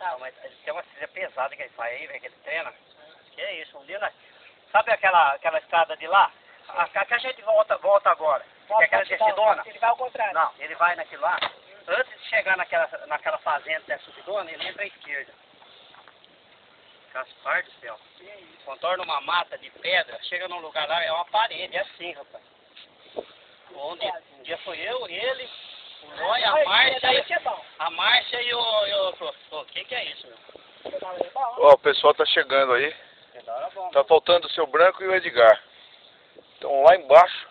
Não, mas ele tem uma trilha pesada que ele faz aí, velho, que ele treina. Que é isso, um dia nós... Sabe aquela estrada de lá? Que a gente volta agora. Que é aquela descidona? Ele vai ao contrário. Não, ele vai naquilo lá. Antes de chegar naquela fazenda dessa subidona, ele entra à esquerda. Gaspar do céu. Contorna uma mata de pedra, chega num lugar lá, é uma parede, é assim, rapaz. Onde um dia foi eu, ele, o Noé, a Márcia e o professor. O que é isso, meu? Ó, o pessoal tá chegando aí. Tá faltando o seu Branco e o Edgar. Estão lá embaixo.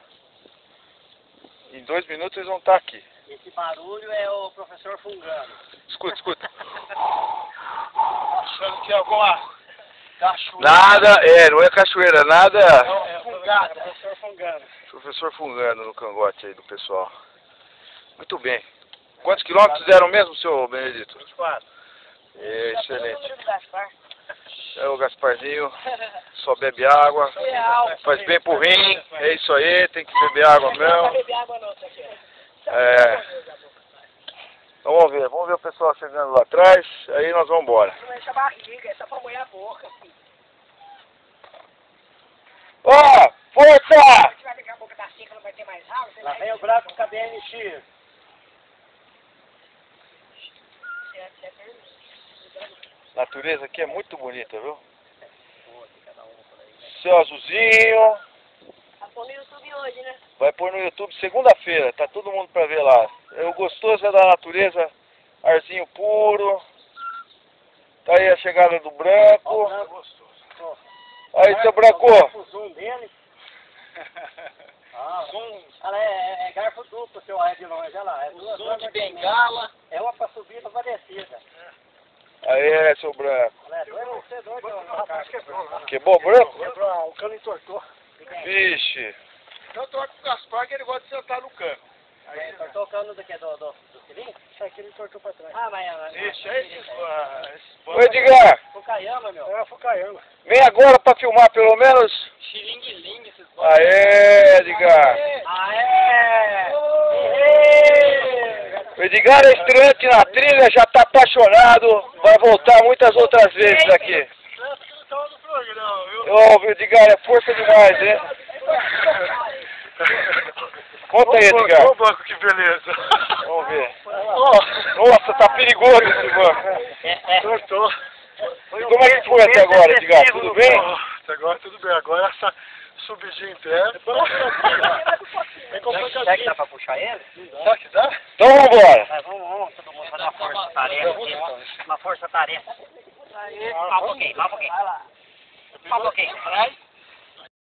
Em 2 minutos eles vão estar aqui. Esse barulho é o professor fungando. Escuta, escuta. Achando que é alguma cachoeira. Nada, não é cachoeira, nada. É fungado, É o professor fungando. Professor fungando no cangote aí do pessoal. Muito bem. Quantos quilômetros fizeram mesmo, seu Benedito? 24. Excelente. É o Gasparzinho, só bebe água, faz bem pro rim, é isso aí, tem que beber água mesmo. Então vamos ver o pessoal chegando lá atrás, aí nós vamos embora. Não enche a barriga, é só pra molhar a boca. Ó, força! Se vai pegar a boca da seca, não vai ter mais água. Lá vem o Branco com a BNX. A natureza aqui é muito bonita, viu? Céu azulzinho. Tá pondo no YouTube hoje, né? Vai pôr no YouTube segunda-feira, tá todo mundo pra ver lá. O gostoso é da natureza, arzinho puro. Tá aí a chegada do Branco. Aí, seu Branco. O zoom dele. É garfo duplo, seu ar de longe, olha lá. É duas zoom de bengala. É uma pra subir e outra pra descida. Aí, seu Branco. Você é doido, rapaz. Quebrou o Branco? Quebrou, o cano entortou. Vixe. Eu tô com o Gaspar que ele gosta de sentar no cano. Aí, entortou o cano do que? Do cilindro? Isso aqui ele entortou pra trás. Ah, mas... Ixi, é esses Ô, Edgar, Fukayama, meu. É a Fukayama. vem agora pra filmar pelo menos. Xilingue-lingue, esses Aê, Edgar. Aê! O Edgar é estreante na trilha, já tá apaixonado. Vai voltar muitas outras vezes aqui. Ô, o Edgar é força demais, hein? Conta aí, Edgar. Ô, banco, que beleza. Vamos ver. Nossa, tá perigoso esse banco. Tortou. E como é que foi até agora, Edgar? Tudo bem? Até agora tudo bem. Agora essa subidinha interna. Será que dá pra puxar ele? Será que dá? Então vamos embora. Vamos todo mundo fazer uma força-tarefa aqui. Uma força-tarefa. Só um pouquinho, só um pouquinho. Só um pouquinho.